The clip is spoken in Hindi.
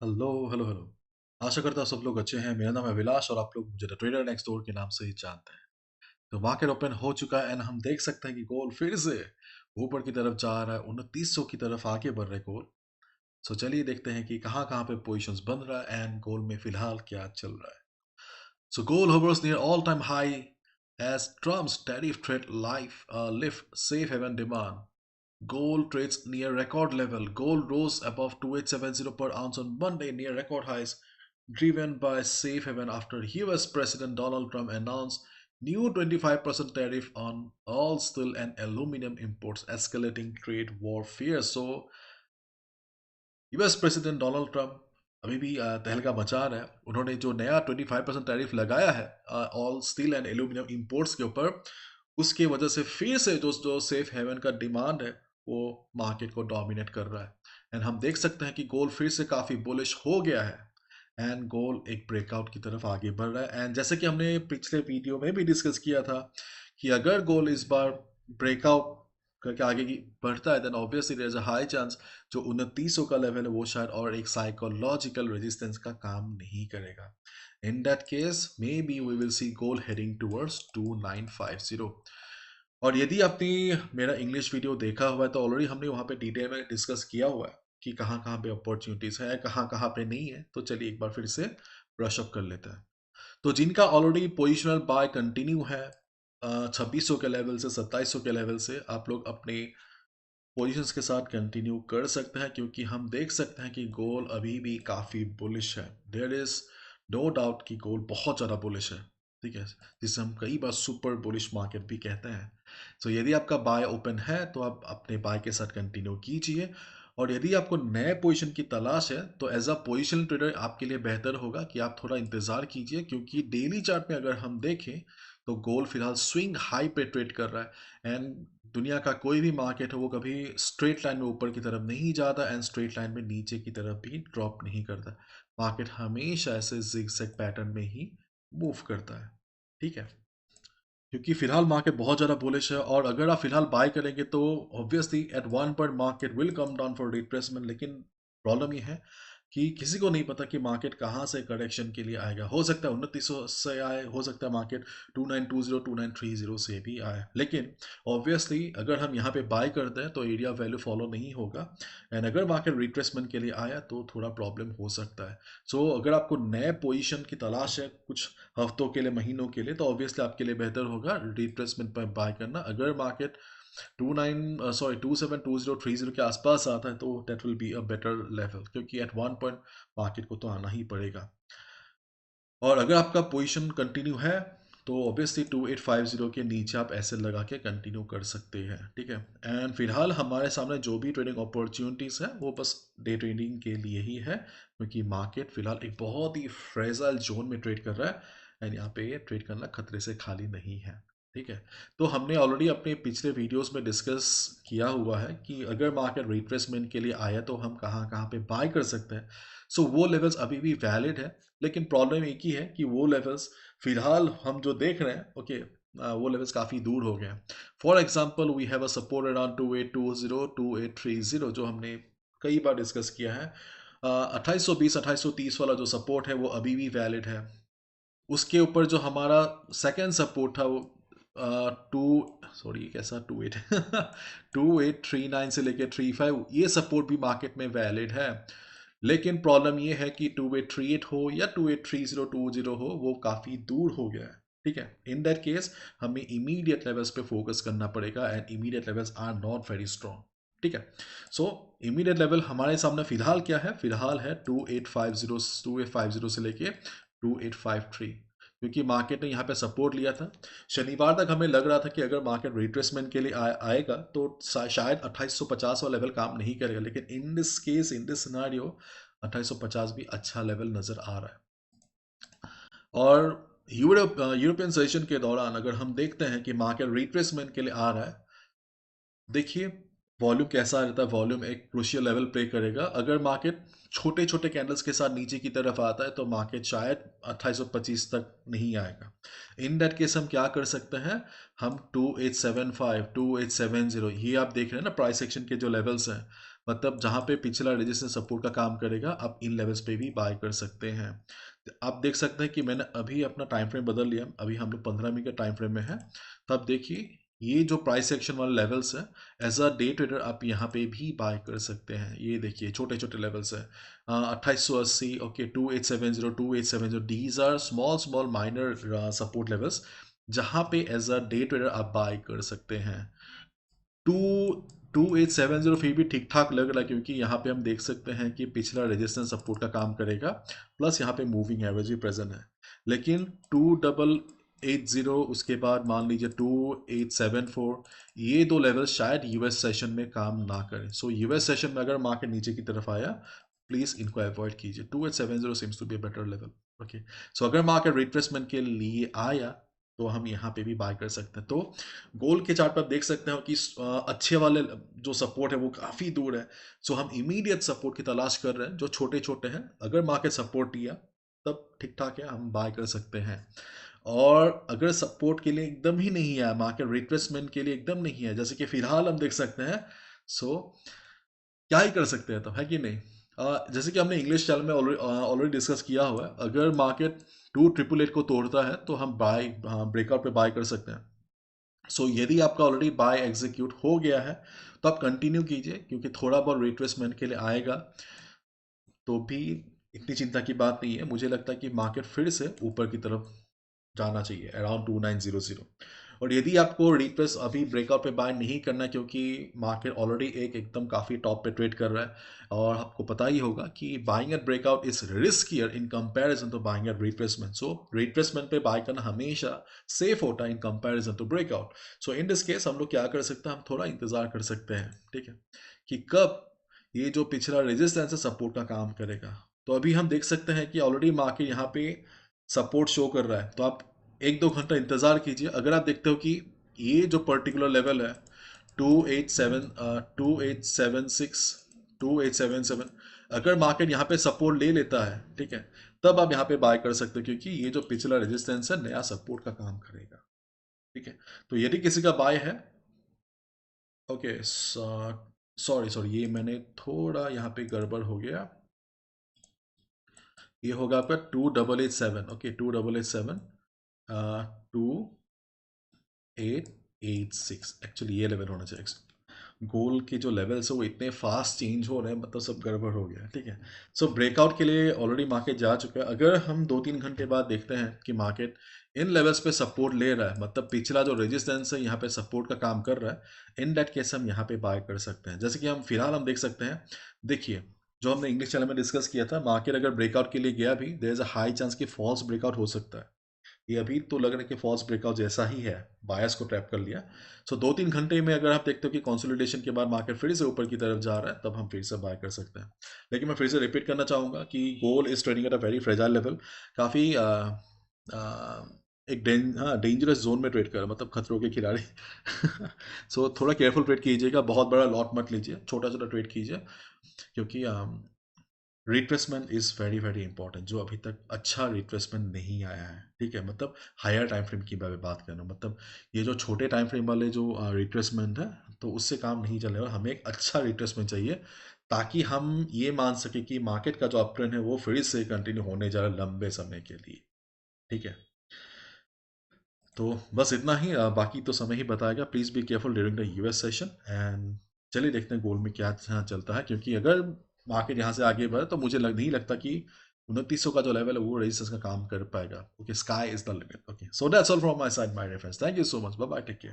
Hello hello hello. आशा करता हूँ सब लोग अच्छे हैं। मेरा नाम है विलास और आप लोग मुझे द ट्रेडर नेक्स्ट डोर के नाम से ही जानते हैं। तो मार्केट ओपन हो चुका है एंड हम देख सकते हैं कि गोल्ड फिर से ऊपर की तरफ जा रहा है, 2900 की तरफ आगे बढ़ रहा है गोल्ड। सो चलिए देखते हैं कि कहाँ कहाँ पे पोजिशंस बन रहा है एंड गोल्ड में फिलहाल क्या चल रहा है। So gold hovers near all-time high as Trump's tariff threat lift safe haven demand. Gold trades near record level. Gold rose above 2870 per ounce on Monday near record highs, driven by safe haven after US President Donald Trump announced new 25% tariff on all steel and aluminum imports, escalating trade warfare. So US president Donald Trump अभी भी तहलका मचा रहा है। उन्होंने जो नया 25% टैरिफ लगाया है all steel and aluminium imports के ऊपर, उसके वजह से फिर से जो सेफ हेवन का डिमांड है वो मार्केट को डोमिनेट कर रहा है। एंड हम देख सकते हैं कि गोल्ड फिर से काफ़ी बुलिश हो गया है एंड गोल्ड एक ब्रेकआउट की तरफ आगे बढ़ रहा है। एंड जैसे कि हमने पिछले वीडियो में भी डिस्कस किया था कि अगर गोल्ड इस बार ब्रेकआउट करके आगे की बढ़ता है then obviously there is a high chance जो 2900 का लेवल है वो शायद और एक साइकोलॉजिकल रेजिस्टेंस का काम नहीं करेगा। In that case maybe we will see gold heading towards 2950। और यदि आपने मेरा इंग्लिश वीडियो देखा हुआ है तो ऑलरेडी हमने वहाँ पे डिटेल में डिस्कस किया हुआ है कि कहाँ कहाँ पे अपॉर्चुनिटीज है, कहाँ कहाँ पे नहीं है। तो चलिए एक बार फिर से ब्रश अप कर लेते हैं। तो जिनका ऑलरेडी पोजिशनल बाय कंटिन्यू है 2600 के लेवल से 2700 के लेवल से, आप लोग अपने पोजीशंस के साथ कंटिन्यू कर सकते हैं क्योंकि हम देख सकते हैं कि गोल्ड अभी भी काफ़ी बुलिश है। देयर इज नो डाउट कि गोल्ड बहुत ज़्यादा बुलिश है, ठीक है, जिसे हम कई बार सुपर बुलिश मार्केट भी कहते हैं। सो यदि आपका बाय ओपन है तो आप अपने बाय के साथ कंटिन्यू कीजिए। और यदि आपको नए पोजीशन की तलाश है तो एज अ पोजिशनल ट्रेडर आपके लिए बेहतर होगा कि आप थोड़ा इंतज़ार कीजिए, क्योंकि डेली चार्ट में अगर हम देखें तो गोल्ड फिलहाल स्विंग हाई पे ट्रेड कर रहा है। एंड दुनिया का कोई भी मार्केट हो वो कभी स्ट्रेट लाइन में ऊपर की तरफ नहीं जाता एंड स्ट्रेट लाइन में नीचे की तरफ भी ड्रॉप नहीं करता। मार्केट हमेशा ऐसे जिगजैग पैटर्न में ही मूव करता है, ठीक है। क्योंकि फिलहाल मार्केट बहुत ज़्यादा बुलिश है और अगर आप फिलहाल बाय करेंगे तो obviously at one point market will come down for retracement. लेकिन प्रॉब्लम ये है कि किसी को नहीं पता कि मार्केट कहाँ से करेक्शन के लिए आएगा। हो सकता है 2900 से आए, हो सकता है मार्केट 2920 2930 से भी आए। लेकिन ऑब्वियसली अगर हम यहाँ पे बाय करते हैं तो एरिया वैल्यू फॉलो नहीं होगा एंड अगर मार्केट रिट्रेसमेंट के लिए आया तो थोड़ा प्रॉब्लम हो सकता है। सो अगर आपको नए पोजीशन की तलाश है कुछ हफ्तों के लिए, महीनों के लिए, तो ऑब्वियसली आपके लिए बेहतर होगा रिट्रेसमेंट पर बाय करना। अगर मार्केट 272030 के आसपास आता है तो that will be a better level, क्योंकि एट वन पॉइंट मार्केट को तो आना ही पड़ेगा। और अगर आपका पोजीशन कंटिन्यू है तो ऑब्वियसली 2850 के नीचे आप ऐसे लगा के कंटिन्यू कर सकते हैं, ठीक है। एंड फिलहाल हमारे सामने जो भी ट्रेडिंग अपॉर्चुनिटीज़ है वो बस डे ट्रेडिंग के लिए ही है, क्योंकि मार्केट फिलहाल एक बहुत ही फ्रेजाइल जोन में ट्रेड कर रहा है एंड यहाँ पे ट्रेड करना खतरे से खाली नहीं है, ठीक है। तो हमने ऑलरेडी अपने पिछले वीडियोस में डिस्कस किया हुआ है कि अगर मार्केट रिट्रेसमेंट के लिए आया तो हम कहाँ कहाँ पे बाय कर सकते हैं। सो वो लेवल्स अभी भी वैलिड है, लेकिन प्रॉब्लम एक ही है कि वो लेवल्स फिलहाल हम जो देख रहे हैं, ओके, वो लेवल्स काफ़ी दूर हो गए हैं। For example we have a support around 2820 2830 जो हमने कई बार डिस्कस किया है। 2820 2830 वाला जो सपोर्ट है वो अभी भी वैलिड है। उसके ऊपर जो हमारा सेकेंड सपोर्ट था वो टू सॉरी कैसा 28 2839 से लेके 35, ये सपोर्ट भी मार्केट में वैलिड है। लेकिन प्रॉब्लम ये है कि 2838 हो या 283020 हो, वो काफ़ी दूर हो गया है, ठीक है। इन दैट केस हमें इमीडिएट लेवल्स पे फोकस करना पड़ेगा and immediate levels are not very strong, ठीक है। सो इमीडिएट लेवल हमारे सामने फिलहाल क्या है, फिलहाल है 2850 से लेके 2853, क्योंकि मार्केट ने यहाँ पे सपोर्ट लिया था। शनिवार तक हमें लग रहा था कि अगर मार्केट रिट्रेसमेंट के लिए आएगा तो शायद 2850 वाला लेवल काम नहीं करेगा, लेकिन इन this case in this scenario 2850 भी अच्छा लेवल नज़र आ रहा है। और यूरोपियन सेशन के दौरान अगर हम देखते हैं कि मार्केट रिट्रेसमेंट के लिए आ रहा है, देखिए वॉल्यूम कैसा रहता है। वॉल्यूम एक क्रूशियल लेवल प्ले करेगा। अगर मार्केट छोटे छोटे कैंडल्स के साथ नीचे की तरफ आता है तो मार्केट शायद 2825 तक नहीं आएगा। इन दैट केस हम क्या कर सकते हैं, हम 2875 2870 ये आप देख रहे हैं ना प्राइस एक्शन के जो लेवल्स हैं, मतलब जहाँ पे पिछला रेजिस्टेंस सपोर्ट का काम करेगा, आप इन लेवल्स पे भी बाय कर सकते हैं। आप देख सकते हैं कि मैंने अभी अपना टाइम फ्रेम बदल लिया, अभी हम लोग 15 मिनट के टाइम फ्रेम में है। तो आप देखिए ये जो प्राइस एक्शन वाले लेवल्स है, एज अ डे ट्रेडर आप यहाँ पे भी बाय कर सकते हैं। ये देखिए छोटे छोटे लेवल्स है, 2880, okay, 2870, 2870, these are small small minor support levels जहाँ पे एज अ डे ट्रेडर आप बाय कर सकते हैं। 2870 फिर भी ठीक ठाक लग रहा है, क्योंकि यहाँ पे हम देख सकते हैं कि पिछला रेजिस्टेंस सपोर्ट का काम करेगा, प्लस यहाँ पे मूविंग एवरेज भी प्रेजेंट है। लेकिन 2880, उसके बाद मान लीजिए 2874, ये दो लेवल शायद यूएस सेशन में काम ना करें। सो यूएस सेशन में अगर मार्केट नीचे की तरफ आया, प्लीज इनको अवॉइड कीजिए। 2870 seems to be better level. Okay, so अगर मार्केट रिट्रेसमेंट के लिए आया तो हम यहाँ पे भी बाय कर सकते हैं। तो गोल्ड के चार्ट पर आप देख सकते हो कि अच्छे वाले जो सपोर्ट है वो काफ़ी दूर है। सो हम इमीडिएट सपोर्ट की तलाश कर रहे हैं जो छोटे छोटे हैं। अगर मार्केट सपोर्ट दिया तब ठीक ठाक है, हम बाय कर सकते हैं। और अगर सपोर्ट के लिए एकदम ही नहीं है, मार्केट रिट्रेसमेंट के लिए एकदम नहीं है, जैसे कि फिलहाल हम देख सकते हैं, सो क्या ही कर सकते हैं तब, है कि नहीं। जैसे कि हमने इंग्लिश चैनल में ऑलरेडी डिस्कस किया हुआ है, अगर मार्केट 2888 को तोड़ता है तो हम बाय ब्रेकआउट पे बाय कर सकते हैं। सो यदि आपका ऑलरेडी बाय एग्जीक्यूट हो गया है तो आप कंटिन्यू कीजिए, क्योंकि थोड़ा बहुत रिट्रेसमेंट के लिए आएगा तो भी इतनी चिंता की बात नहीं है। मुझे लगता है कि मार्केट फिर से ऊपर की तरफ जाना चाहिए अराउंड 2900। और यदि आपको रिट्रेस अभी ब्रेकआउट पे बाय नहीं करना, क्योंकि मार्केट ऑलरेडी एक एकदम काफ़ी टॉप पे ट्रेड कर रहा है, और आपको पता ही होगा कि buying at breakout is riskier in comparison to buying at retracement. So retracement पे बाय करना हमेशा सेफ होता है in comparison to breakout. So in this case हम लोग क्या कर सकते हैं, हम थोड़ा इंतजार कर सकते हैं, ठीक है, कि कब ये जो पिछला रेजिस्टेंस है सपोर्ट का काम करेगा। तो अभी हम देख सकते हैं कि ऑलरेडी मार्केट यहाँ पे सपोर्ट शो कर रहा है, तो आप 1-2 घंटा इंतज़ार कीजिए। अगर आप देखते हो कि ये जो पर्टिकुलर लेवल है 2876, 2877, अगर मार्केट यहाँ पे सपोर्ट ले लेता है, ठीक है, तब आप यहाँ पे बाय कर सकते हो, क्योंकि ये जो पिछला रेजिस्टेंस है नया सपोर्ट का काम करेगा, ठीक है। तो यदि किसी का बाय है, ओके, सॉरी सॉरी, ये मैंने थोड़ा यहाँ पे गड़बड़ हो गया। ये होगा आपका 2887, ओके, 2887, 2886, एक्चुअली ये लेवल होना चाहिए। गोल के जो लेवल्स है वो इतने फास्ट चेंज हो रहे हैं, मतलब सब गड़बड़ हो गया है, ठीक है। सो ब्रेकआउट के लिए ऑलरेडी मार्केट जा चुका है। अगर हम 2-3 घंटे बाद देखते हैं कि मार्केट इन लेवल्स पे सपोर्ट ले रहा है, मतलब पिछला जो रेजिस्टेंस है यहाँ पे सपोर्ट का काम कर रहा है, इन दैट केस हम यहाँ पे बाय कर सकते हैं। जैसे कि हम फिलहाल हम देख सकते हैं, देखिए जो हमने इंग्लिश चैनल में डिस्कस किया था, मार्केट अगर ब्रेकआउट के लिए गया भी, there is a high chance कि फॉल्स ब्रेकआउट हो सकता है। ये अभी तो लग रहा है कि फॉल्स ब्रेकआउट जैसा ही है, बायस को ट्रैप कर लिया। सो 2-3 घंटे में अगर आप देखते हो कि कंसोलिडेशन के बाद मार्केट फिर से ऊपर की तरफ जा रहा है, तब हम फिर से बाय कर सकते हैं। लेकिन मैं फिर से रिपीट करना चाहूँगा कि gold is trading at a very fragile level, काफ़ी एक डेंजरस जोन में ट्रेड कर रहा है, मतलब खतरों के खिलाड़ी। सो थोड़ा केयरफुल ट्रेड कीजिएगा, बहुत बड़ा लॉट मत लीजिए, छोटा छोटा ट्रेड कीजिए, क्योंकि retracement is very very important. जो अभी तक अच्छा रिट्रेसमेंट नहीं आया है, ठीक है, मतलब हायर टाइम फ्रेम की मैं बात कर रहा हूँ, मतलब ये जो छोटे टाइम फ्रेम वाले जो रिट्रेसमेंट है, तो उससे काम नहीं चलेगा। हमें एक अच्छा रिट्रेसमेंट चाहिए, ताकि हम ये मान सके कि मार्केट का जो अप ट्रेंड है वो फिर से कंटिन्यू होने जा रहा है लंबे समय के लिए, ठीक है। तो बस इतना ही, बाकी तो समय ही बताएगा। Please be careful during the US session. And चलिए देखते हैं गोल्ड में क्या चलता है, क्योंकि अगर मार्केट यहाँ से आगे बढ़े तो मुझे नहीं लगता कि 2900 का जो लेवल है वो रेजिस्टेंस का काम कर पाएगा। Okay, sky is the limit. Okay, so that's all from my side, my reference. Thank you so much, bye bye, take care.